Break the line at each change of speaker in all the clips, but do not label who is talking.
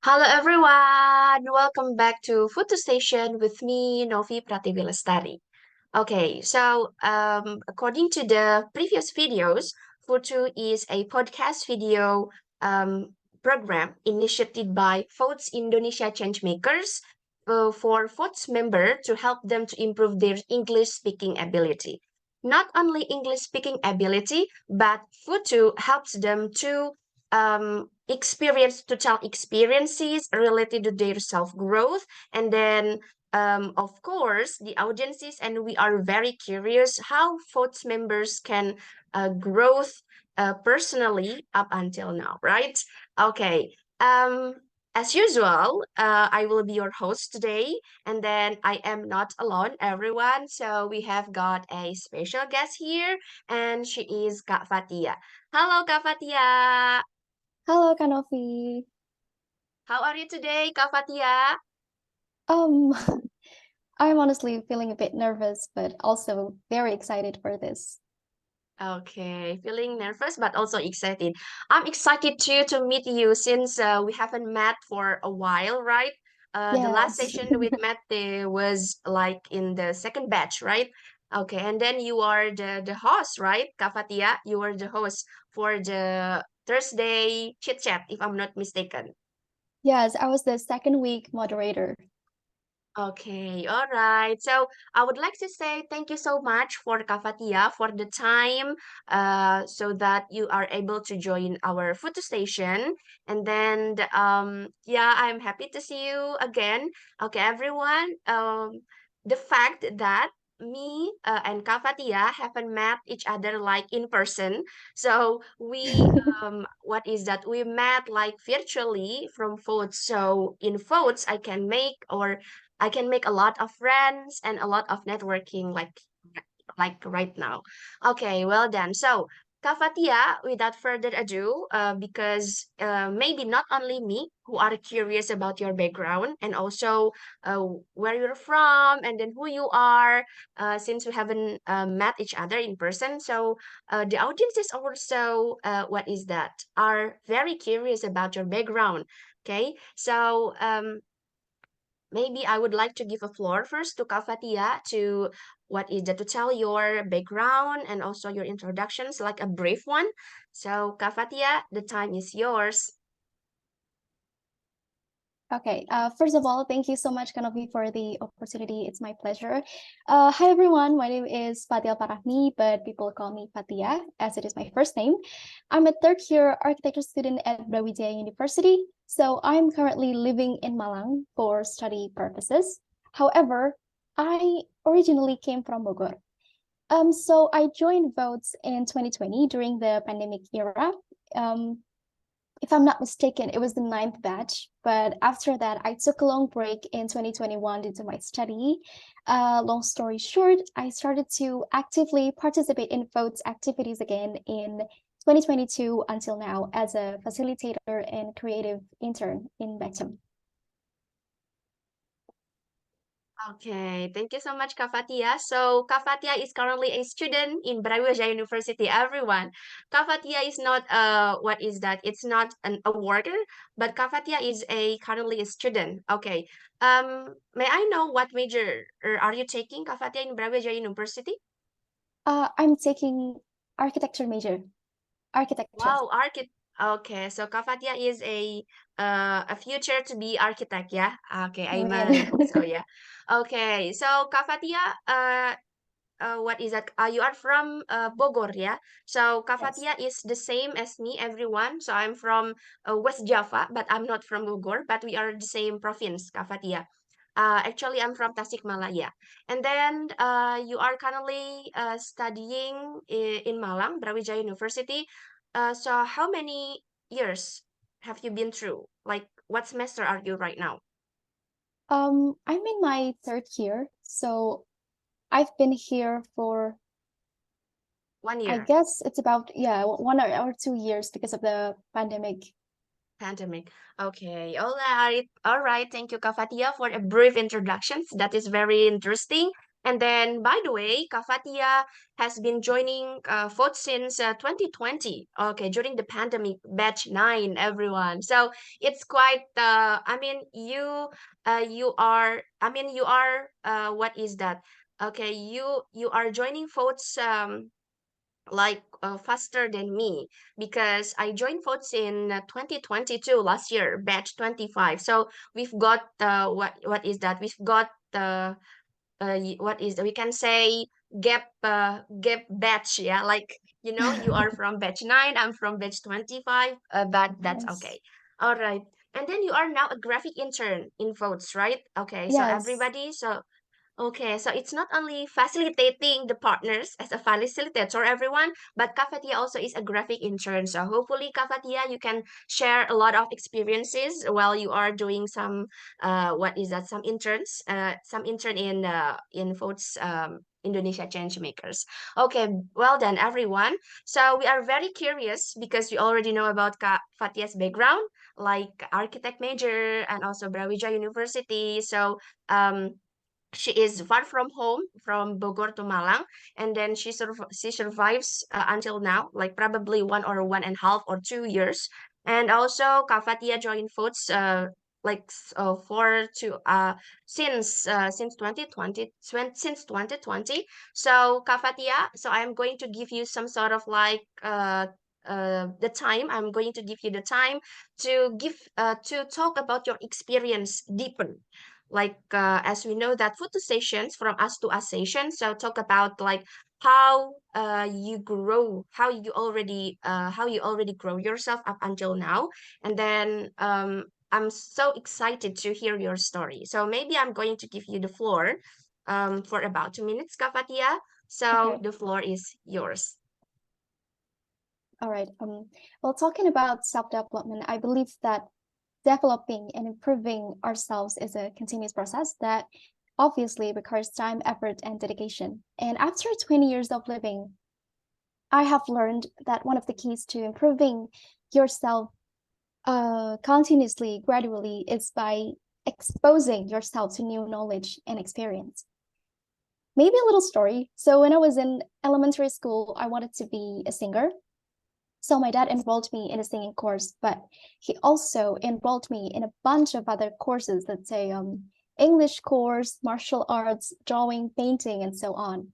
Hello everyone, welcome back to FUTU Station with me, Novi Prativilastari. Okay, according to the previous videos, FUTU is a podcast video program initiated by FOTS Indonesia Changemakers for FOTS member to help them to improve their English speaking ability. Not only English speaking ability, but FUTU helps them to experience to tell experiences related to their self-growth, and then of course, the audiences and we are very curious how FOTS members can growth personally up until now, right? Okay. As usual, I will be your host today, and then I am not alone, everyone. So we have got a special guest here, and she is Kak Fatia. Hello, Kak Fatia.
Halo Kak Novi.
How are you today, Kak Fatia?
Um, I'm honestly feeling a bit nervous, but also very excited for this.
Okay, feeling nervous but also excited. I'm excited too to meet you since we haven't met for a while, right? The last
Yes.
session we met there was like in the second batch, right? Okay, and then you are the host, right, Kafatia? You were the host for the Thursday chit chat, if I'm not mistaken.
Yes, I was the second week moderator.
Okay, all right. So I would like to say thank you so much for Kavatia for the time, so that you are able to join our photo station. And then, yeah, I'm happy to see you again. Okay, everyone. The fact that me and Kavatia haven't met each other like in person, so what is that? We met like virtually from votes. So in votes, I can make a lot of friends and a lot of networking like right now. Okay, well done. So, Kafatia, without further ado, because maybe not only me who are curious about your background and also uh, where you're from and then who you are, since we haven't met each other in person. So, the audience is also, what is that, are very curious about your background. Okay, so maybe I would like to give a floor first to Kafatia to what is that to tell your background and also your introductions, like a brief one. So Kafatia, the time is yours.
Okay, first of all, thank you so much, Kak Novi, for the opportunity. It's my pleasure. Hi, everyone. My name is Fatia Parahmi, but people call me Fatia, as it is my first name. I'm a third year architecture student at Brawijaya University. So I'm currently living in Malang for study purposes. However, I originally came from Bogor. So I joined votes in 2020 during the pandemic era. Um, if I'm not mistaken, it was the ninth batch. But after that, I took a long break in 2021 due to my study. Long story short, I started to actively participate in votes activities again in 2022 until now as a facilitator and creative intern in Beckham.
Okay, thank you so much, Kafatia. So Kafatia is currently a student in Brawijaya University. Everyone, Kafatia is not what is that? It's not a worker, but Kafatia is a currently a student. Okay. May I know what major are you taking, Kafatia, in Brawijaya University?
I'm taking architecture major, architecture.
Wow, architect. Okay, so Kafatia is a future to be architect, yeah? Okay,
Oh,
I
yeah.
hope so, yeah. Okay, so Kafatia, what is that? You are from Bogor, yeah? So
Yes.
Kafatia is the same as me, everyone. So I'm from West Java, but I'm not from Bogor, but we are the same province, Kafatia. Actually, I'm from Tasikmalaya. And then you are currently studying in Malang, Brawijaya University. So how many years have you been through? Like, what semester are you right now?
I'm in my third year, so I've been here for,
One
I
year.
guess it's about, yeah, 1 or 2 years because of the pandemic.
Pandemic. Okay. All right. All right. Thank you, Kafatia, for a brief introductions. That is very interesting. And then, by the way, Kafatia has been joining FOT since 2020. Okay, during the pandemic, batch 9, everyone. So it's quite, I mean, you are, what is that? Okay, you are joining FOTs like faster than me because I joined FOTS in 2022 last year, batch 25. So we've got what is that? We've got what is we can say gap batch, yeah, like you are from batch 9, I'm from batch 25, but that's
Yes.
okay. All right. And then you are now a graphic intern in FOTS, right? Okay, so
Yes.
everybody, so okay, so it's not only facilitating the partners as a facilitator, everyone, but Kafatia also is a graphic intern. So hopefully, Kafatia, you can share a lot of experiences while you are doing some, what is that? Some intern in FODS, Indonesia Change Makers. Okay, well done, everyone. So we are very curious because we already know about Fatia's background, like architect major and also Brawijaya University. So she is far from home from Bogor to Malang, and then she survives until now, like probably 1 or 1.5 or 2 years. And also Kavatia joined Foods like for to since 2020 since 2020. So Kavatia, so I'm going to give you some sort of like the time. I'm going to give you the time to talk about your experience deeper, like as we know that photo sessions from us to us sessions, so talk about like how you grow, how you already grow yourself up until now. And then I'm so excited to hear your story, so maybe I'm going to give you the floor for about 2 minutes, Kafatia. So
Okay.
the floor is yours.
All right. Well, talking about self-development, I believe that developing and improving ourselves is a continuous process that obviously requires time, effort, and dedication. And after 20 years of living, I have learned that one of the keys to improving yourself continuously, gradually, is by exposing yourself to new knowledge and experience. Maybe a little story. So, when I was in elementary school, I wanted to be a singer. So my dad enrolled me in a singing course, but he also enrolled me in a bunch of other courses, let's say English course, martial arts, drawing, painting, and so on.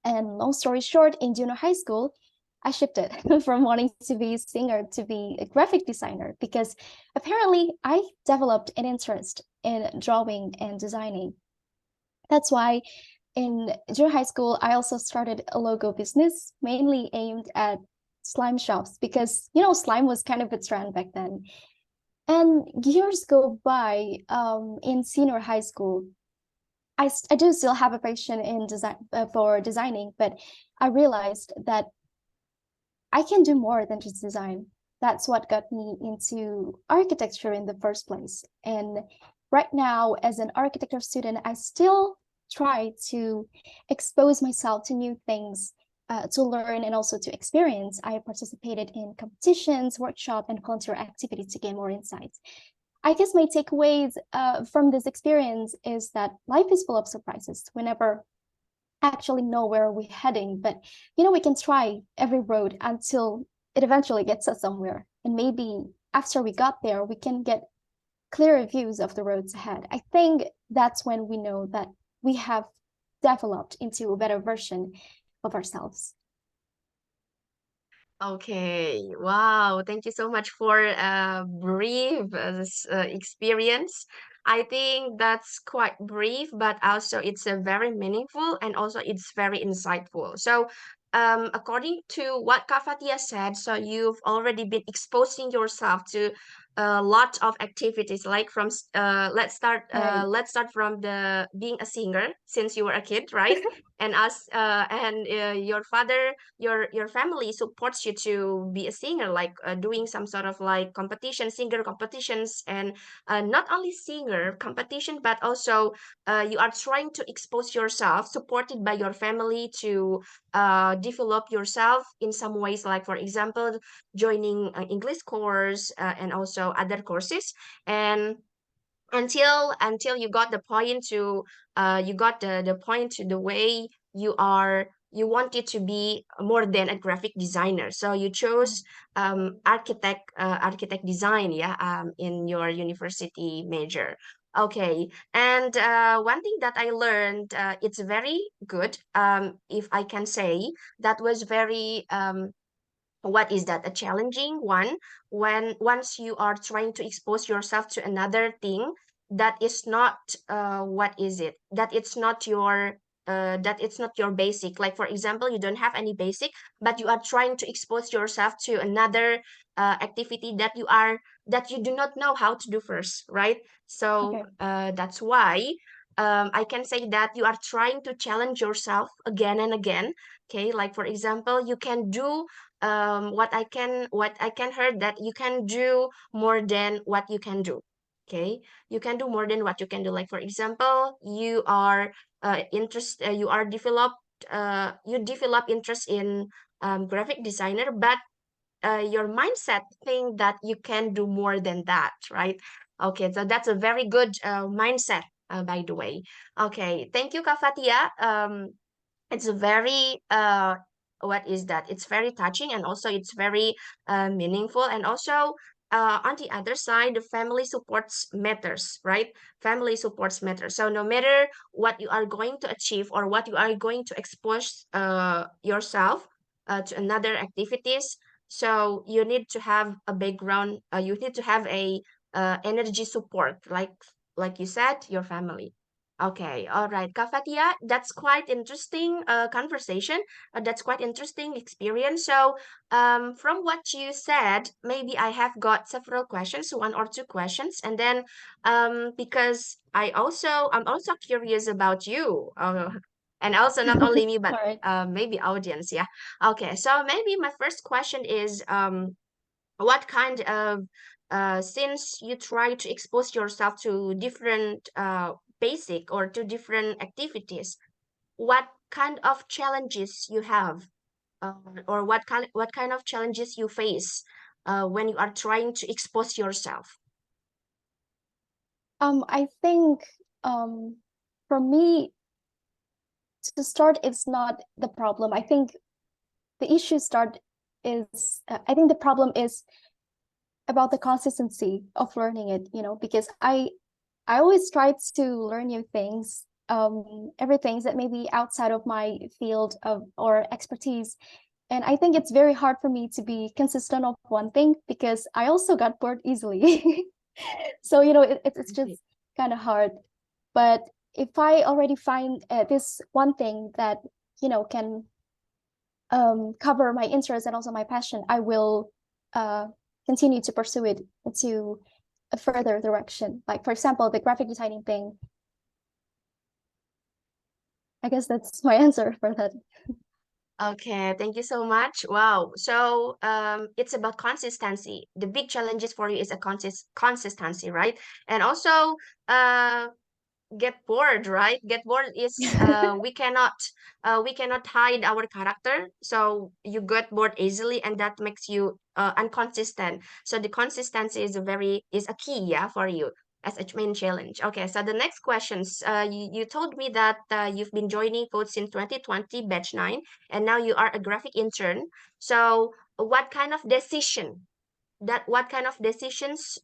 And long story short, in junior high school, I shifted from wanting to be a singer to be a graphic designer because apparently I developed an interest in drawing and designing. That's why in junior high school, I also started a logo business mainly aimed at slime shops because, slime was kind of a trend back then. And years go by in senior high school. I do still have a passion in design for designing, but I realized that I can do more than just design. That's what got me into architecture in the first place. And right now, as an architecture student, I still try to expose myself to new things, to learn and also to experience. I participated in competitions, workshop, and volunteer activities to gain more insights. I guess my takeaways from this experience is that life is full of surprises. We never actually know where we're heading, but we can try every road until it eventually gets us somewhere. And maybe after we got there, we can get clearer views of the roads ahead. I think that's when we know that we have developed into a better version of ourselves.
Okay, wow. Thank you so much for brief experience. I think that's quite brief, but also it's a very meaningful and also it's very insightful. So, according to what Kafatia said, so you've already been exposing yourself to a lot of activities, like from
Right.
let's start from the being a singer since you were a kid, right? And us and your father, your family supports you to be a singer, like doing some sort of like competition, singer competitions, and not only singer competition, but also you are trying to expose yourself, supported by your family, to develop yourself in some ways, like for example joining English course and also other courses. And until you got the point to you got the point to the way you wanted to be more than a graphic designer, so you chose architect design, yeah, in your university major. Okay. And one thing that I learned, it's very good, if I can say, that was very what is that, a challenging one, when once you are trying to expose yourself to another thing that is not what is it, that it's not your basic, like for example you don't have any basic, but you are trying to expose yourself to another activity that you do not know how to do first, right? So
Okay.
that's why I can say that you are trying to challenge yourself again and again. Okay, like for example you can do what I can heard, that you can do more than what you can do. Okay, you can do more than what you can do. Like for example, you develop interest in graphic designer, but your mindset think that you can do more than that, right? Okay, so that's a very good mindset, by the way. Okay, thank you, Kafatia. It's a very what is that, it's very touching, and also it's very meaningful, and also on the other side, the family supports matters, right? Family supports matters, so no matter what you are going to achieve or what you are going to expose yourself to another activities, so you need to have a background, you need to have a energy support, like you said, your family. Okay, all right, Kak Fatia, that's quite interesting conversation. That's quite interesting experience. So, from what you said, maybe I have got several questions, one or two questions, and then, because I'm also curious about you, and also not only me, but
All right.
maybe audience, yeah. Okay, so maybe my first question is, what kind of since you try to expose yourself to different basic or to different activities, what kind of challenges you have, uh, or what kind of challenges you face when you are trying to expose yourself?
I think um for me to start, it's not the problem. I think the issue start is I think the problem is about the consistency of learning it, because I always try to learn new things, everything that may be outside of my field of or expertise. And I think it's very hard for me to be consistent of one thing because I also got bored easily. So, it's
Okay.
just kind of hard. But if I already find this one thing that, can cover my interest and also my passion, I will uh, continue to pursue it into a further direction. Like, for example, the graphic designing thing. I guess that's my answer for that.
Okay, thank you so much. Wow. So, it's about consistency. The big challenges for you is a consistency, right? And also, uh, get bored, right? Get bored is we cannot hide our character. So you get bored easily, and that makes you inconsistent. So the consistency is a key, yeah, for you as a main challenge. Okay, so the next questions. You told me that you've been joining Code since 2020, batch 9, and now you are a graphic intern. So what kind of decisions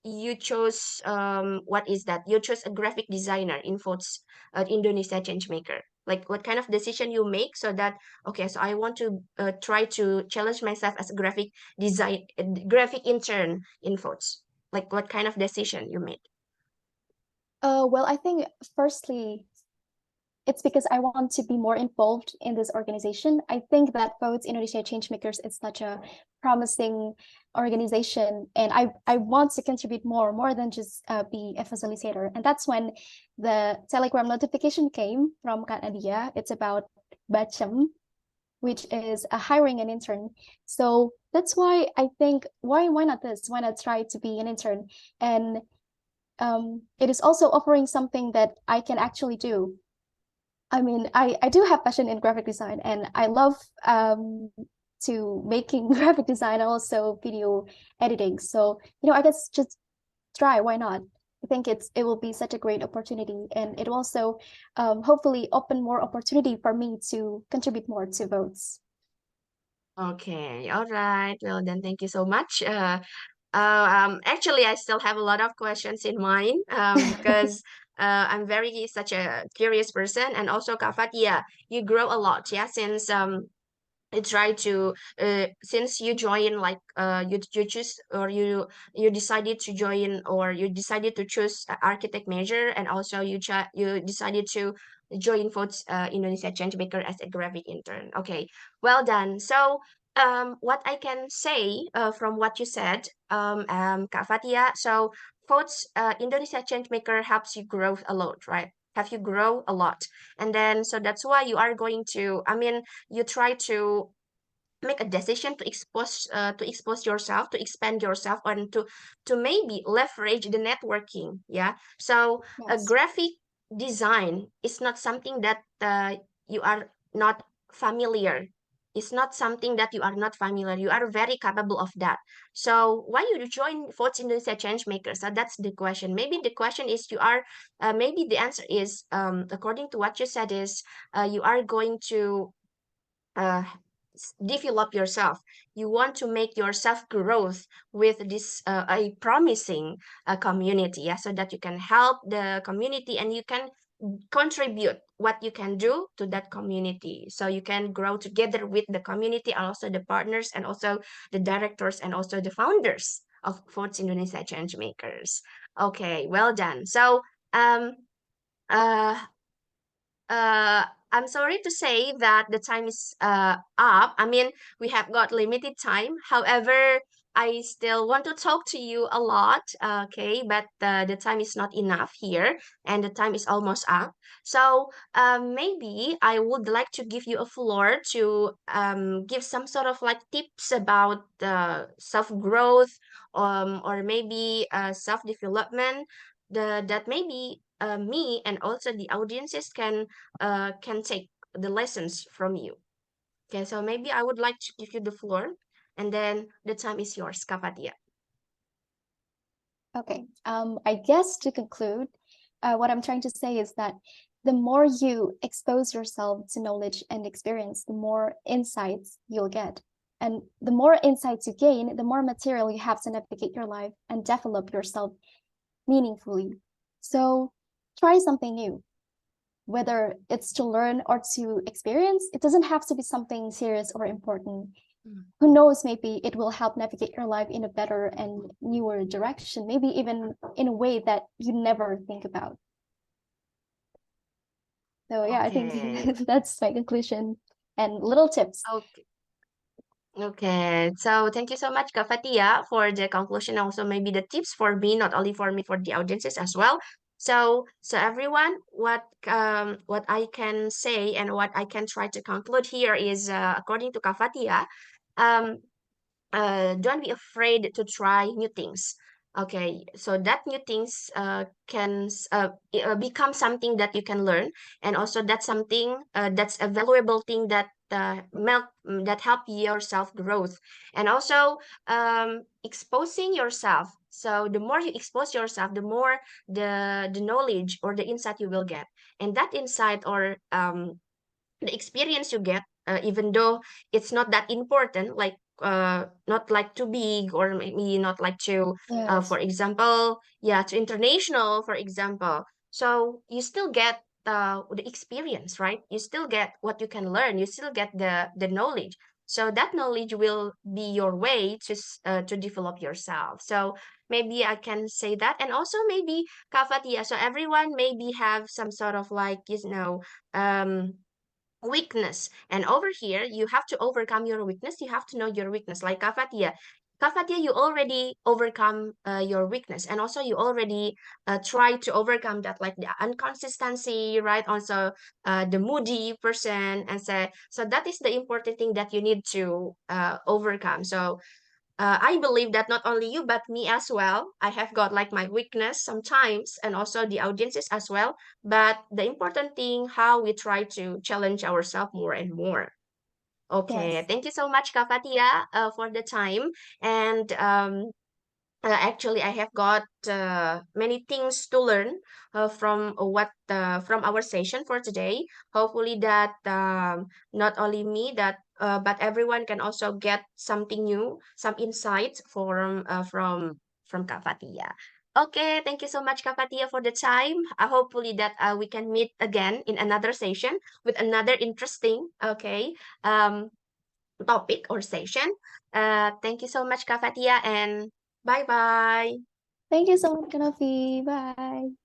you chose what is that, you chose a graphic designer in FOTS Indonesia Changemaker, like what kind of decision you make, so that okay, so I want to try to challenge myself as a graphic intern in FOTS, like what kind of decision you made?
Well, I think firstly, it's because I want to be more involved in this organization. I think that Votes Indonesia Changemakers is such a promising organization, and I want to contribute more than just be a facilitator. And that's when the Telegram notification came from Kak Nadia. It's about Bacem, which is hiring an intern. So that's why I think why not this? Why not try to be an intern? And it is also offering something that I can actually do. I mean, I do have passion in graphic design, and I love to making graphic design and also video editing. So, I guess just try, why not? I think it will be such a great opportunity, and it will also hopefully open more opportunity for me to contribute more to votes.
Okay, all right. Well, then thank you so much. Actually, I still have a lot of questions in mind because I'm very such a curious person, and also Kak Fatia, you grow a lot, yeah, since you try to since you join like you choose or you decided to join or you decided to choose architect major, and also you decided to join Votes Indonesia Changemaker as a graphic intern. Okay, well done. So what I can say from what you said, Kak Fatia, so Votes Indonesia Changemaker helps you grow a lot, right? Have you grow a lot, and then so that's why you are going to, I mean, you try to make a decision to expose yourself, to expand yourself, and to maybe leverage the networking. Yeah, so a
Yes.
graphic design is not something that you are not familiar. It's not something that you are not familiar. You are very capable of that. So why you join Votes Indonesia Changemakers? So that's the question. Maybe the question is you are maybe the answer is according to what you said is you are going to uh, develop yourself. You want to make yourself growth with this a promising community, yeah, so that you can help the community and you can contribute what you can do to that community, so you can grow together with the community and also the partners and also the directors and also the founders of Forts Indonesia Changemakers. Okay, well done. So um uh uh, I'm sorry to say that the time is up. I mean, we have got limited time. However, I still want to talk to you a lot, okay? But the time is not enough here, and the time is almost up. So maybe I would like to give you a floor to give some sort of like tips about self-growth, or maybe self-development, that maybe me and also the audiences can take the lessons from you. Okay, so maybe I would like to give you the floor, and then the time is yours, Kapatia.
Okay. I guess to conclude, what I'm trying to say is that the more you expose yourself to knowledge and experience, the more insights you'll get. And the more insights you gain, the more material you have to navigate your life and develop yourself meaningfully. So try something new, whether it's to learn or to experience. It doesn't have to be something serious or important.
Mm.
Who knows, maybe it will help navigate your life in a better and newer direction, maybe even in a way that you never think about. So yeah, I think
Okay.
that's my conclusion and little tips.
Okay. Okay. So thank you so much, Kafatia, for the conclusion. Also, maybe the tips for me, not only for me, for the audiences as well. So everyone, what I can say and what I can try to conclude here is, according to Kafatia, um, don't be afraid to try new things. Okay, so that new things become something that you can learn, and also that's something that's a valuable thing that that help your self growth, and also exposing yourself. So the more you expose yourself, the more the knowledge or the insight you will get, and that insight or the experience you get, even though it's not that important, like not like too big, or maybe not like too for
Yes.
example, yeah, too international, for example, so you still get the experience, right? You still get what you can learn, you still get the knowledge, so that knowledge will be your way to develop yourself. So maybe I can say that, and also maybe Kafatia, so everyone maybe have some sort of like, um weakness, and over here you have to overcome your weakness, you have to know your weakness, like Kafatia, you already overcome your weakness, and also you already try to overcome that, like the inconsistency, right? Also the moody person, and so that is the important thing that you need to overcome. So I believe that not only you, but me as well. I have got like my weakness sometimes, and also the audiences as well. But the important thing, how we try to challenge ourselves more and more. Okay,
Yes.
thank you so much, Kafatia, for the time. And Actually, I have got many things to learn from our session for today. Hopefully that not only me that but everyone can also get something new, some insights from Kak Fatia. Okay, thank you so much, Kak Fatia, for the time. Hopefully that we can meet again in another session with another interesting um, topic or session. Thank you so much, Kak Fatia, and bye bye.
Thank you so much, Kanofi. Bye.